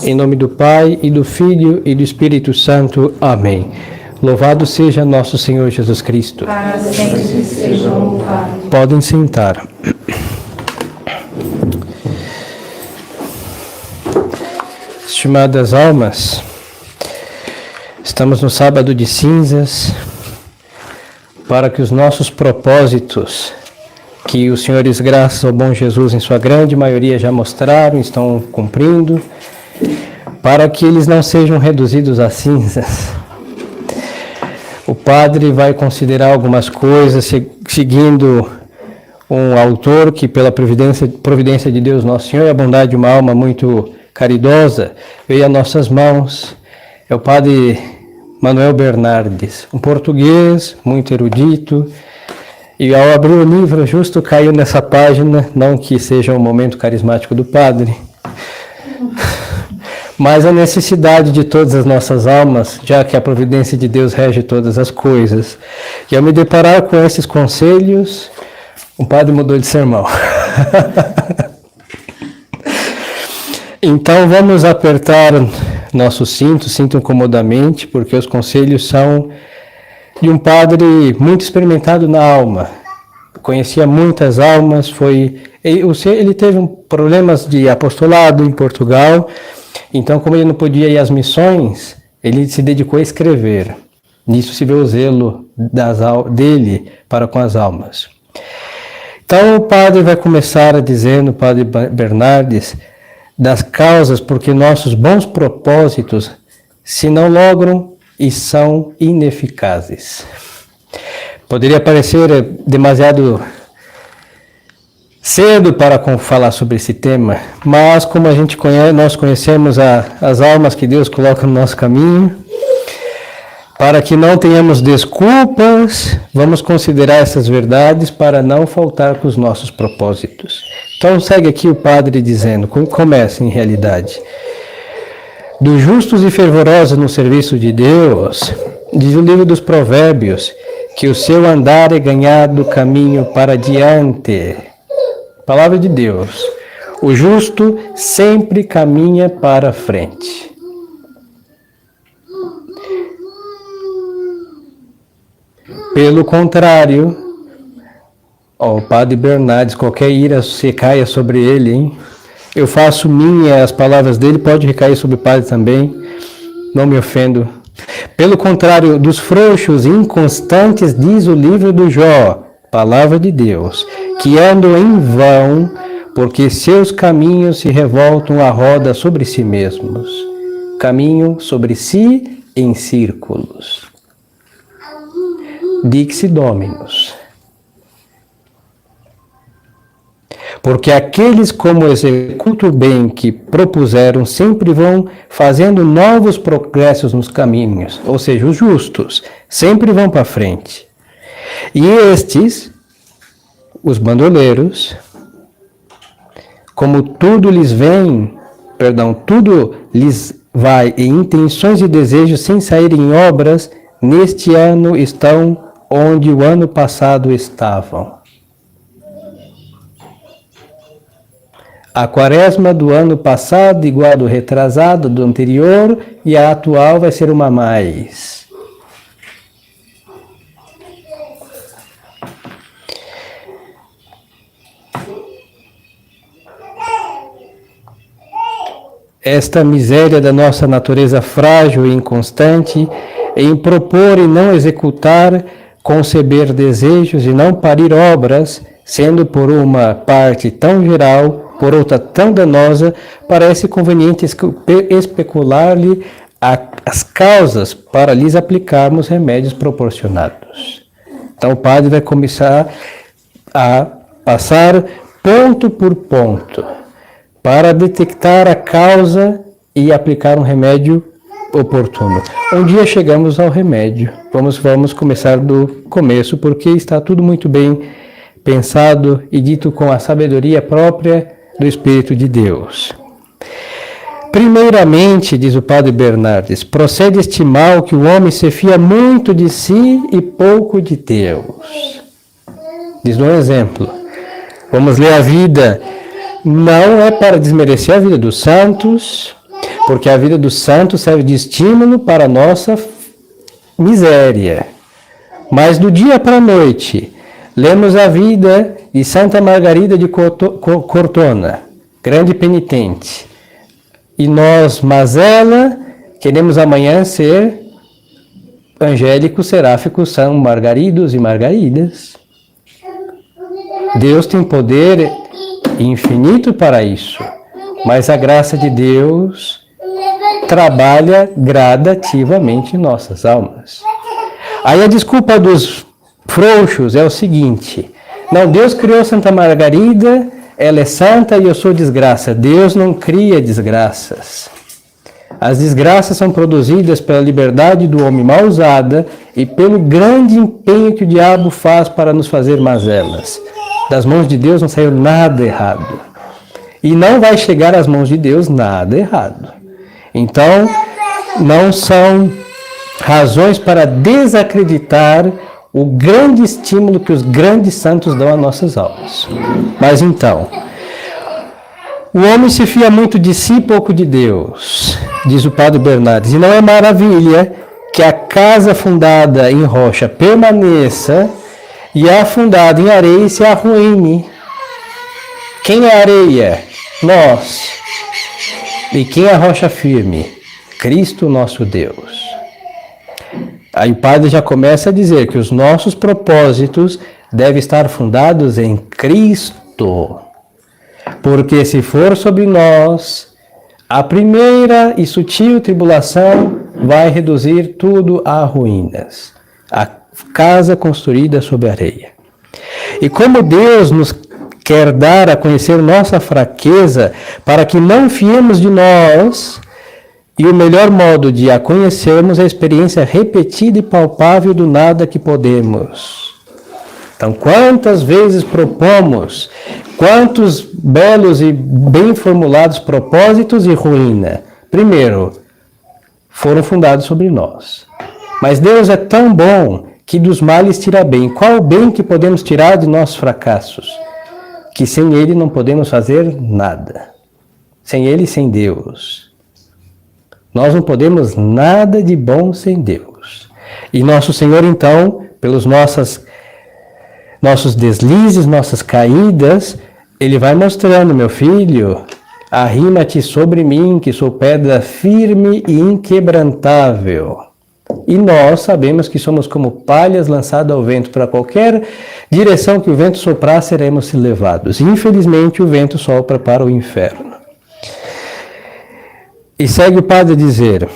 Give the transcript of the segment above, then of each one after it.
Em nome do Pai, e do Filho, e do Espírito Santo. Amém. Louvado seja nosso Senhor Jesus Cristo. Para sempre seja louvado. Podem sentar. Estimadas almas, estamos no sábado de cinzas, para que os nossos propósitos, que os senhores, graças ao bom Jesus, em sua grande maioria já mostraram, estão cumprindo, para que eles não sejam reduzidos a cinzas. O padre vai considerar algumas coisas, seguindo um autor que, pela providência de Deus Nosso Senhor e a bondade de uma alma muito caridosa, veio a nossas mãos. É o padre Manuel Bernardes, um português muito erudito, e ao abrir o livro justo caiu nessa página, não que seja um momento carismático do padre, mas a necessidade de todas as nossas almas, já que a providência de Deus rege todas as coisas. E ao me deparar com esses conselhos, o padre mudou de sermão. Então vamos apertar nosso cinto incomodamente, porque os conselhos são de um padre muito experimentado na alma. Conhecia muitas almas, ele teve problemas de apostolado em Portugal, então como ele não podia ir às missões, ele se dedicou a escrever. Nisso se vê o zelo dele para com as almas. Então o padre vai começar dizendo, o padre Bernardes, das causas porque nossos bons propósitos se não logram e são ineficazes. Poderia parecer demasiado cedo para falar sobre esse tema, mas como nós conhecemos as almas que Deus coloca no nosso caminho, para que não tenhamos desculpas, vamos considerar essas verdades para não faltar com os nossos propósitos. Então segue aqui o padre dizendo, começa em realidade. Dos justos e fervorosos no serviço de Deus, diz o livro dos Provérbios, que o seu andar é ganhado caminho para diante. Palavra de Deus. O justo sempre caminha para frente. Pelo contrário, o padre Bernardes, qualquer ira se caia sobre ele, hein? Eu faço minha as palavras dele, pode recair sobre o padre também, não me ofendo. Pelo contrário, dos frouxos e inconstantes, diz o livro do Jó, palavra de Deus, que andam em vão, porque seus caminhos se revoltam à roda sobre si mesmos. Caminham sobre si em círculos. Dixi Dominus. Porque aqueles como executam o bem que propuseram sempre vão fazendo novos progressos nos caminhos, ou seja, os justos, sempre vão para frente. E estes, os bandoleiros, como tudo lhes vai em intenções e desejos sem sair em obras, neste ano estão onde o ano passado estavam. A quaresma do ano passado igual a do retrasado, do anterior, e a atual vai ser uma a mais. Esta miséria da nossa natureza frágil e inconstante, em propor e não executar, conceber desejos e não parir obras, sendo por uma parte tão geral, por outra tão danosa, parece conveniente especular-lhe as causas para lhes aplicarmos remédios proporcionados. Então o padre vai começar a passar ponto por ponto, para detectar a causa e aplicar um remédio oportuno. Um dia chegamos ao remédio. Vamos começar do começo, porque está tudo muito bem pensado e dito com a sabedoria própria do Espírito de Deus. Primeiramente, diz o padre Bernardes, procede este mal que o homem se fia muito de si e pouco de Deus. Diz um exemplo. Vamos ler a vida. Não é para desmerecer a vida dos santos, porque a vida dos santos serve de estímulo para a nossa miséria. Mas do dia para a noite, lemos a vida de Santa Margarida de Cortona, grande penitente. E nós, mazela, queremos amanhã ser angélicos, seráficos, São Margaridos e Margaridas. Deus tem poder infinito para isso, mas a graça de Deus trabalha gradativamente em nossas almas. Aí a desculpa dos frouxos é o seguinte: não, Deus criou Santa Margarida, ela é santa e eu sou desgraça. Deus não cria desgraças. As desgraças são produzidas pela liberdade do homem mal usada e pelo grande empenho que o diabo faz para nos fazer mazelas. Das mãos de Deus não saiu nada errado. E não vai chegar às mãos de Deus nada errado. Então, não são razões para desacreditar o grande estímulo que os grandes santos dão às nossas almas. Mas então, o homem se fia muito de si e pouco de Deus, diz o padre Bernardes. E não é maravilha que a casa fundada em rocha permaneça e a fundada em areia se arruine. Quem é a areia? Nós. E quem é a rocha firme? Cristo nosso Deus. Aí o padre já começa a dizer que os nossos propósitos devem estar fundados em Cristo. Porque se for sobre nós, a primeira e sutil tribulação vai reduzir tudo a ruínas. A casa construída sobre areia. E como Deus nos quer dar a conhecer nossa fraqueza para que não fiemos de nós, e o melhor modo de a conhecermos é a experiência repetida e palpável do nada que podemos. Então, quantas vezes propomos, quantos belos e bem formulados propósitos e ruína. Primeiro, foram fundados sobre nós. Mas Deus é tão bom que dos males tira bem. Qual o bem que podemos tirar de nossos fracassos? Que sem Ele não podemos fazer nada. Sem Ele e sem Deus. Nós não podemos nada de bom sem Deus. E nosso Senhor, então, pelos nossos deslizes, nossas caídas, Ele vai mostrando: meu filho, arrima-te sobre mim, que sou pedra firme e inquebrantável. E nós sabemos que somos como palhas lançadas ao vento. Para qualquer direção que o vento soprar, seremos levados. Infelizmente, o vento sopra para o inferno. E segue o padre dizendo: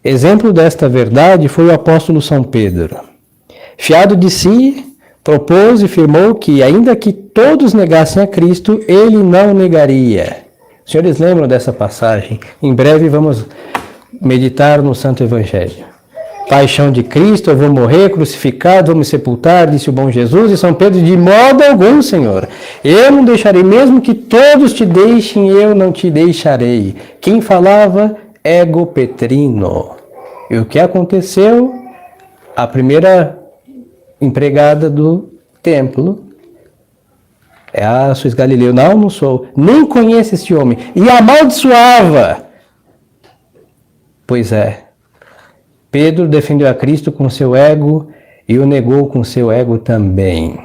exemplo desta verdade foi o apóstolo São Pedro. Fiado de si, propôs e afirmou que, ainda que todos negassem a Cristo, ele não negaria. Os senhores lembram dessa passagem? Em breve vamos meditar no Santo Evangelho. Paixão de Cristo, eu vou morrer crucificado, vou me sepultar, disse o bom Jesus. E São Pedro: de modo algum, Senhor, eu não deixarei, mesmo que todos te deixem, eu não te deixarei. Quem falava? Ego Petrino. E o que aconteceu? A primeira empregada do templo: sois Galileu? Não, não sou. Nem conheço este homem. E amaldiçoava. Pois é. Pedro defendeu a Cristo com seu ego e o negou com seu ego também.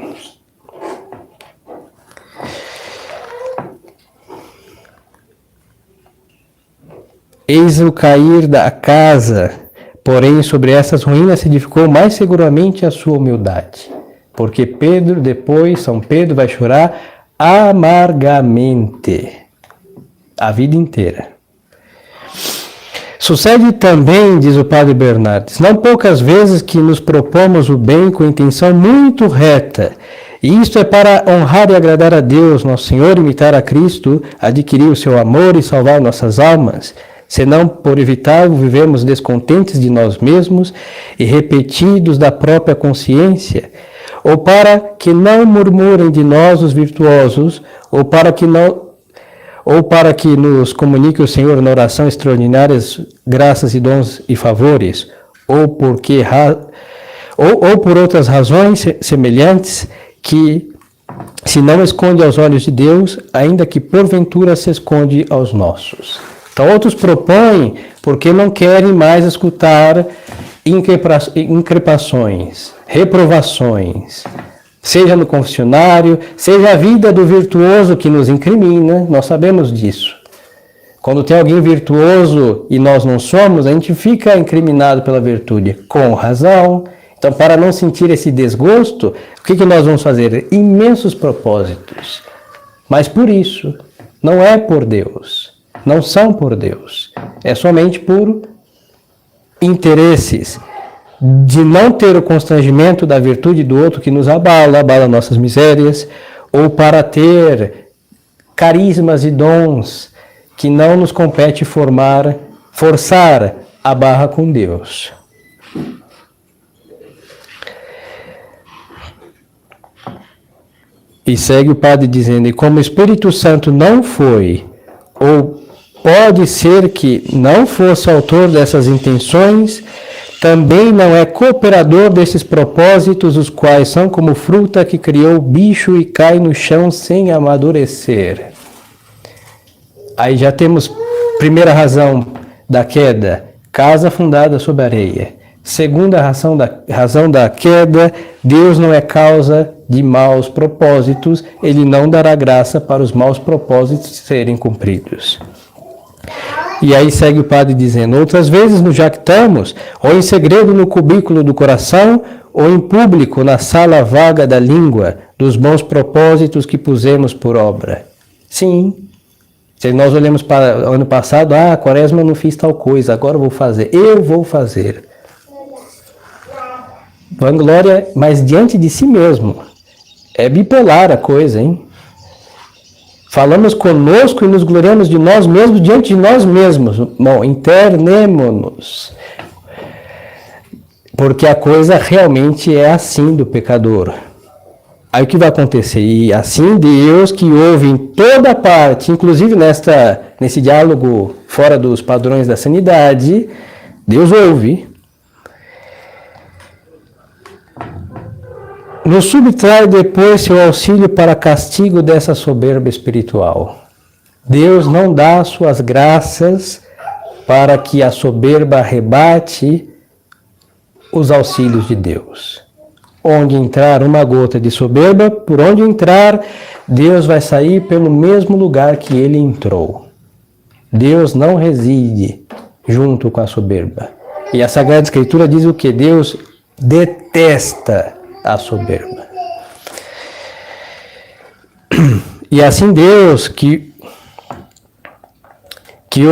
Eis o cair da casa, porém sobre essas ruínas se edificou mais seguramente a sua humildade. Porque São Pedro vai chorar amargamente a vida inteira. Sucede também, diz o padre Bernardes, não poucas vezes que nos propomos o bem com intenção muito reta, e isto é para honrar e agradar a Deus, nosso Senhor, imitar a Cristo, adquirir o seu amor e salvar nossas almas, senão por evitar vivemos descontentes de nós mesmos e repetidos da própria consciência, ou para que não murmurem de nós os virtuosos, ou para que nos comunique o Senhor na oração extraordinárias graças e dons e favores, ou por outras razões semelhantes que se não esconde aos olhos de Deus, ainda que porventura se esconde aos nossos. Então outros propõem porque não querem mais escutar increpações, reprovações, seja no confessionário, seja a vida do virtuoso que nos incrimina, nós sabemos disso. Quando tem alguém virtuoso e nós não somos, a gente fica incriminado pela virtude, com razão. Então, para não sentir esse desgosto, o que nós vamos fazer? Imensos propósitos. Mas por isso, não é por Deus, não são por Deus, é somente por interesses de não ter o constrangimento da virtude do outro que nos abala nossas misérias, ou para ter carismas e dons que não nos compete forçar a barra com Deus. E segue o padre dizendo, e como o Espírito Santo não foi, ou pode ser que não fosse autor dessas intenções, também não é cooperador desses propósitos, os quais são como fruta que criou o bicho e cai no chão sem amadurecer. Aí já temos primeira razão da queda, casa fundada sobre areia. Segunda razão da queda, Deus não é causa de maus propósitos, Ele não dará graça para os maus propósitos serem cumpridos. E aí segue o padre dizendo, outras vezes nos jactamos, ou em segredo no cubículo do coração, ou em público na sala vaga da língua, dos bons propósitos que pusemos por obra. Sim. Se nós olhamos para o ano passado, Quaresma eu não fiz tal coisa, agora eu vou fazer. Eu vou fazer. Vanglória, mas diante de si mesmo. É bipolar a coisa, hein? Falamos conosco e nos gloriamos de nós mesmos diante de nós mesmos. Bom, internemo-nos. Porque a coisa realmente é assim do pecador. Aí o que vai acontecer? E assim Deus que ouve em toda parte, inclusive nesse diálogo fora dos padrões da sanidade, Deus ouve. Nos subtrai depois seu auxílio para castigo dessa soberba espiritual. Deus não dá suas graças para que a soberba arrebate os auxílios de Deus. Onde entrar uma gota de soberba, por onde entrar, Deus vai sair pelo mesmo lugar que ele entrou. Deus não reside junto com a soberba. E a Sagrada Escritura diz o que? Deus detesta a soberba. E assim Deus, que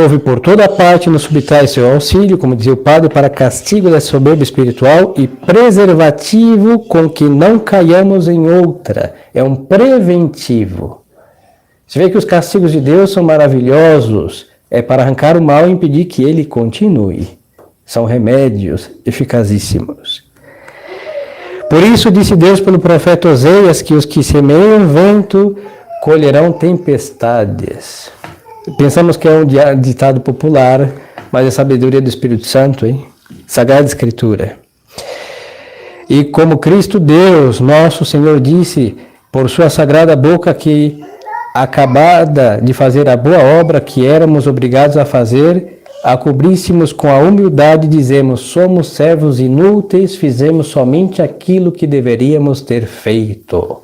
ouve por toda parte, nos subtrai seu auxílio, como dizia o padre, para castigo da soberba espiritual e preservativo com que não caiamos em outra. É um preventivo. Você vê que os castigos de Deus são maravilhosos, é para arrancar o mal e impedir que ele continue. São remédios eficazíssimos. Por isso disse Deus pelo profeta Oseias que os que semeiam vento colherão tempestades. Pensamos que é um ditado popular, mas é sabedoria do Espírito Santo, hein? Sagrada Escritura. E como Cristo Deus, nosso Senhor, disse por sua sagrada boca que, acabada de fazer a boa obra que éramos obrigados a fazer, a cobríssemos com a humildade, dizemos, somos servos inúteis, fizemos somente aquilo que deveríamos ter feito.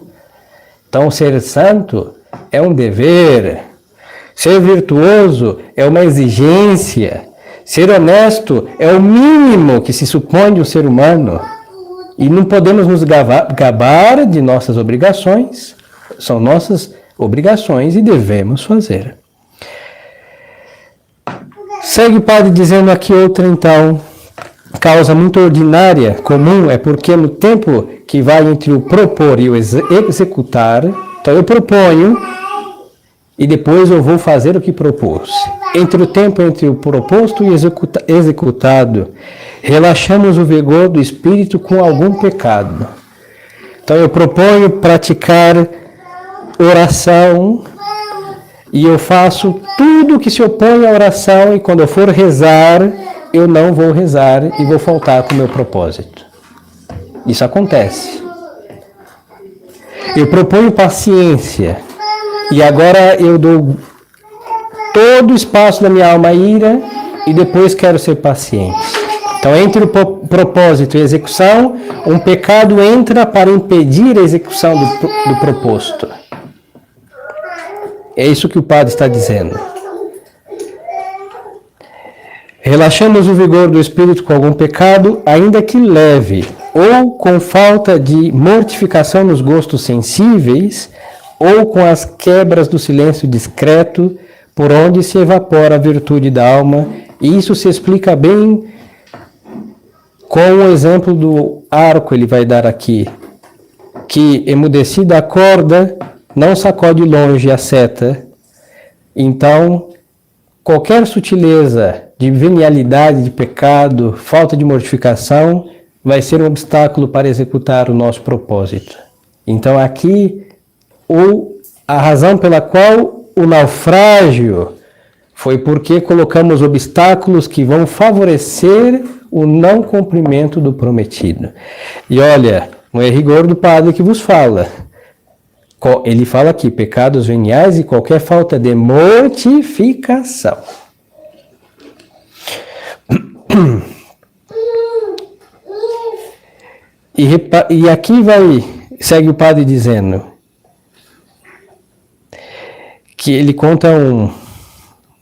Então, ser santo é um dever. Ser virtuoso é uma exigência. Ser honesto é o mínimo que se supõe de um ser humano. E não podemos nos gabar de nossas obrigações. São nossas obrigações e devemos fazer. Segue o padre dizendo aqui outra, então, causa muito ordinária, comum, é porque no tempo que vai entre o propor e o executar, então eu proponho e depois eu vou fazer o que propus. Entre o tempo entre o proposto e executado, relaxamos o vigor do espírito com algum pecado. Então eu proponho praticar oração e eu faço tudo que se opõe à oração e quando eu for rezar, eu não vou rezar e vou faltar com o meu propósito. Isso acontece. Eu proponho paciência. E agora eu dou todo o espaço da minha alma à ira e depois quero ser paciente. Então, entre o propósito e a execução, um pecado entra para impedir a execução do proposto. É isso que o padre está dizendo. Relaxamos o vigor do espírito com algum pecado, ainda que leve, ou com falta de mortificação nos gostos sensíveis, ou com as quebras do silêncio discreto, por onde se evapora a virtude da alma. E isso se explica bem com o exemplo do arco, ele vai dar aqui, que emudecida a corda, não sacode longe a seta. Então, qualquer sutileza de venialidade, de pecado, falta de mortificação, vai ser um obstáculo para executar o nosso propósito. Então, aqui, a razão pela qual o naufrágio foi porque colocamos obstáculos que vão favorecer o não cumprimento do prometido. E olha, não é rigor do padre que vos fala. Ele fala aqui, pecados veniais e qualquer falta de mortificação. E aqui segue o padre dizendo que ele conta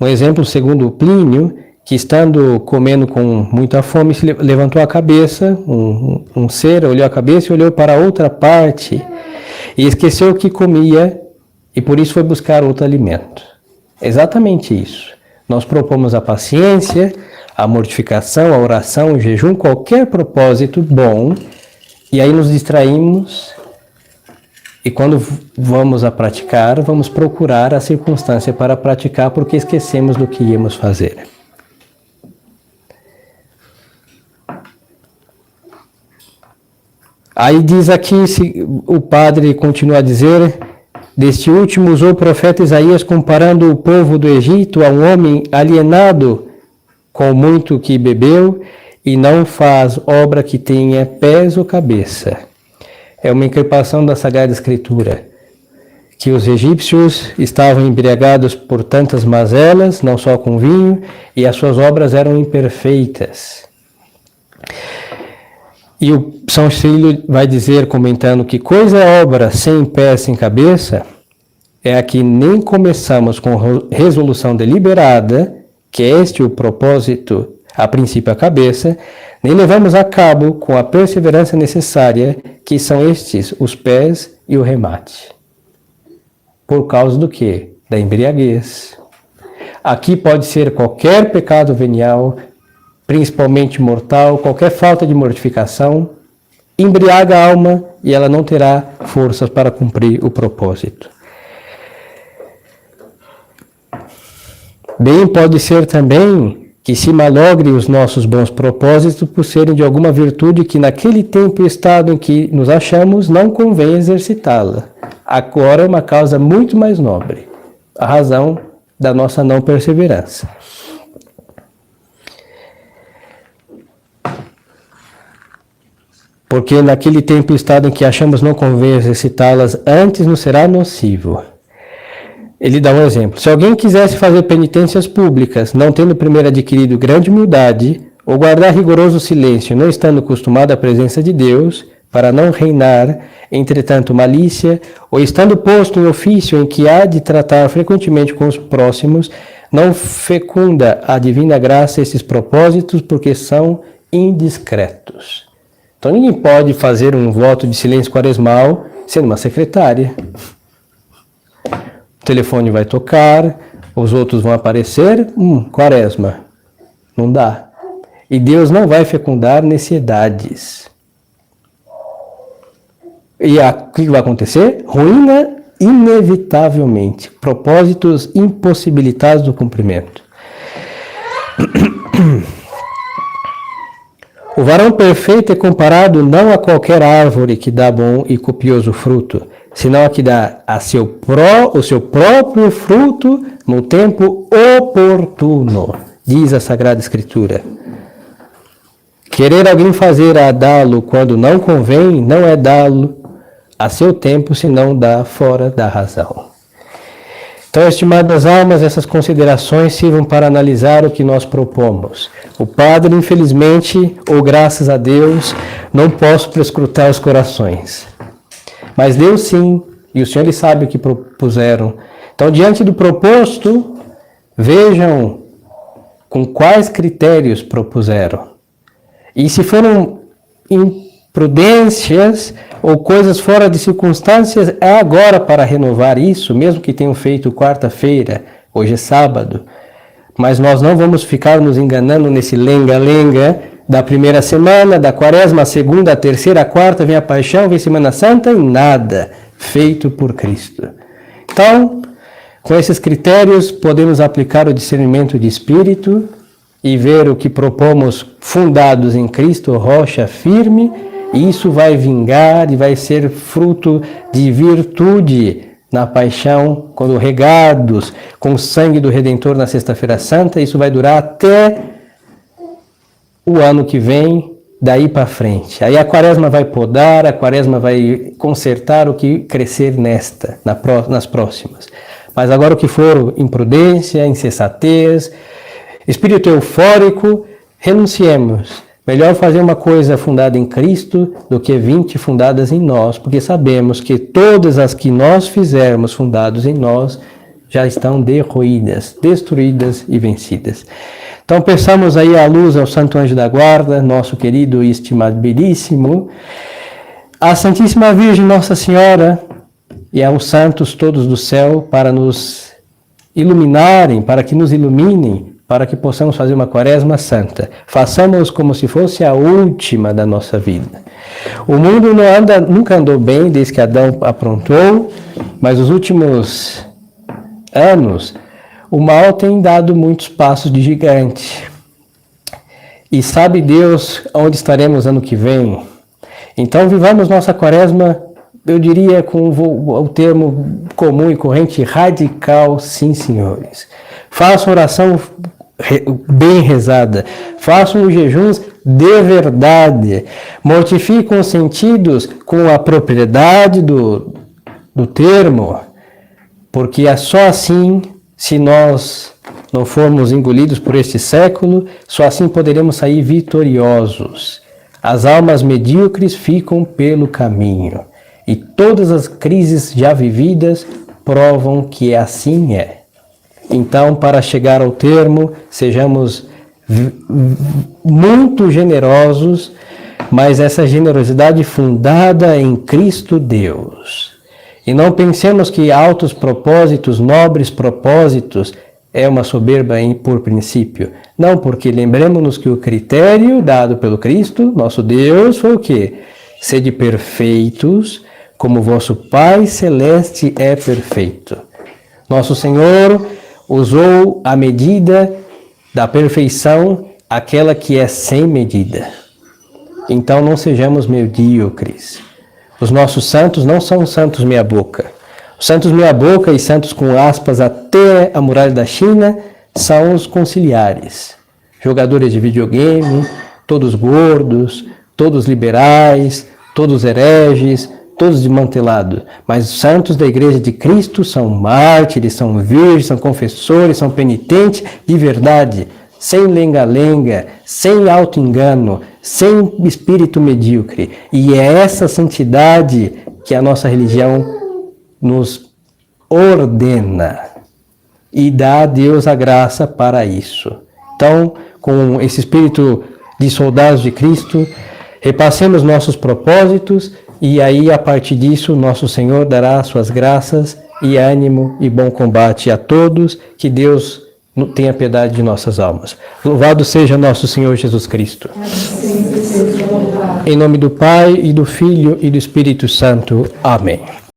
um exemplo segundo o Plínio, que estando comendo com muita fome, se levantou a cabeça, um ser olhou a cabeça e olhou para outra parte, e esqueceu o que comia, e por isso foi buscar outro alimento. Exatamente isso. Nós propomos a paciência, a mortificação, a oração, o jejum, qualquer propósito bom, e aí nos distraímos, e quando vamos a praticar, vamos procurar a circunstância para praticar, porque esquecemos do que íamos fazer. Aí diz aqui, o padre continua a dizer, deste último usou o profeta Isaías comparando o povo do Egito a um homem alienado com muito que bebeu e não faz obra que tenha pés ou cabeça. É uma encripação da Sagrada Escritura, que os egípcios estavam embriagados por tantas mazelas, não só com vinho, e as suas obras eram imperfeitas. E o São Cílio vai dizer, comentando, que coisa é obra sem pés, sem cabeça, é a que nem começamos com resolução deliberada, que é este o propósito, a princípio a cabeça, nem levamos a cabo com a perseverança necessária, que são estes, os pés e o remate. Por causa do quê? Da embriaguez. Aqui pode ser qualquer pecado venial, principalmente mortal, qualquer falta de mortificação, embriaga a alma e ela não terá forças para cumprir o propósito. Bem pode ser também que se malogre os nossos bons propósitos por serem de alguma virtude que naquele tempo e estado em que nos achamos não convém exercitá-la. Agora é uma causa muito mais nobre, a razão da nossa não perseverança. Porque naquele tempo e estado em que achamos não convém exercitá-las, antes nos será nocivo. Ele dá um exemplo. Se alguém quisesse fazer penitências públicas, não tendo primeiro adquirido grande humildade, ou guardar rigoroso silêncio, não estando acostumado à presença de Deus, para não reinar, entretanto, malícia, ou estando posto em ofício em que há de tratar frequentemente com os próximos, não fecunda a divina graça esses propósitos, porque são indiscretos. Então, ninguém pode fazer um voto de silêncio quaresmal sendo uma secretária. O telefone vai tocar, os outros vão aparecer, quaresma. Não dá. E Deus não vai fecundar necessidades. E o que vai acontecer? Ruína inevitavelmente. Propósitos impossibilitados do cumprimento. O varão perfeito é comparado não a qualquer árvore que dá bom e copioso fruto, senão a que dá o seu próprio fruto no tempo oportuno, diz a Sagrada Escritura. Querer alguém fazer a dá-lo quando não convém, não é dá-lo a seu tempo, se não dá fora da razão. Então, estimadas almas, essas considerações sirvam para analisar o que nós propomos. O padre, infelizmente, ou graças a Deus, não posso prescrutar os corações. Mas Deus sim, e o Senhor ele sabe o que propuseram. Então, diante do proposto, vejam com quais critérios propuseram. E se foram imprudências ou coisas fora de circunstâncias, é agora para renovar isso, mesmo que tenham feito quarta-feira, hoje é sábado. Mas nós não vamos ficar nos enganando nesse lenga-lenga da primeira semana, da quaresma, a segunda, a terceira, a quarta, vem a paixão, vem Semana Santa e nada feito por Cristo. Então, com esses critérios, podemos aplicar o discernimento de espírito e ver o que propomos fundados em Cristo, rocha firme, e isso vai vingar e vai ser fruto de virtude na paixão, quando regados com o sangue do Redentor na Sexta-feira Santa. Isso vai durar até o ano que vem, daí para frente. Aí a quaresma vai podar, a quaresma vai consertar o que crescer nas próximas. Mas agora o que for imprudência, insensatez, espírito eufórico, renunciemos. Melhor fazer uma coisa fundada em Cristo do que 20 fundadas em nós, porque sabemos que todas as que nós fizermos fundados em nós já estão derruídas, destruídas e vencidas. Então peçamos aí a luz ao Santo Anjo da Guarda, nosso querido e estimabilíssimo, à Santíssima Virgem Nossa Senhora e aos santos todos do céu para nos iluminarem, para que nos iluminem, para que possamos fazer uma quaresma santa. Façamos como se fosse a última da nossa vida. O mundo nunca andou bem desde que Adão aprontou, mas os últimos anos o mal tem dado muitos passos de gigante. E sabe Deus onde estaremos ano que vem? Então vivamos nossa quaresma, eu diria com o termo comum e corrente, radical, sim senhores. Façam oração bem rezada, façam jejuns de verdade, mortifiquem os sentidos com a propriedade do termo, porque é só assim, se nós não formos engolidos por este século, só assim poderemos sair vitoriosos. As almas medíocres ficam pelo caminho, e todas as crises já vividas provam que assim é. Então, para chegar ao termo, sejamos muito generosos, mas essa generosidade fundada em Cristo Deus. E não pensemos que altos propósitos, nobres propósitos, é uma soberba por princípio. Não, porque lembremos-nos que o critério dado pelo Cristo, nosso Deus, foi o quê? Sede perfeitos, como vosso Pai Celeste é perfeito. Nosso Senhor usou a medida da perfeição, aquela que é sem medida. Então não sejamos medíocres. Os nossos santos não são santos meia boca. Os santos meia boca e santos com aspas até a muralha da China são os conciliares. Jogadores de videogame, todos gordos, todos liberais, todos hereges, todos desmantelados. Mas os santos da Igreja de Cristo são mártires, são virgens, são confessores, são penitentes de verdade, sem lenga-lenga, sem auto-engano, sem espírito medíocre. E é essa santidade que a nossa religião nos ordena e dá a Deus a graça para isso. Então, com esse espírito de soldados de Cristo, repassemos nossos propósitos e aí, a partir disso, nosso Senhor dará suas graças e ânimo e bom combate a todos. Que Deus tenha piedade de nossas almas. Louvado seja nosso Senhor Jesus Cristo. Em nome do Pai, e do Filho, e do Espírito Santo. Amém.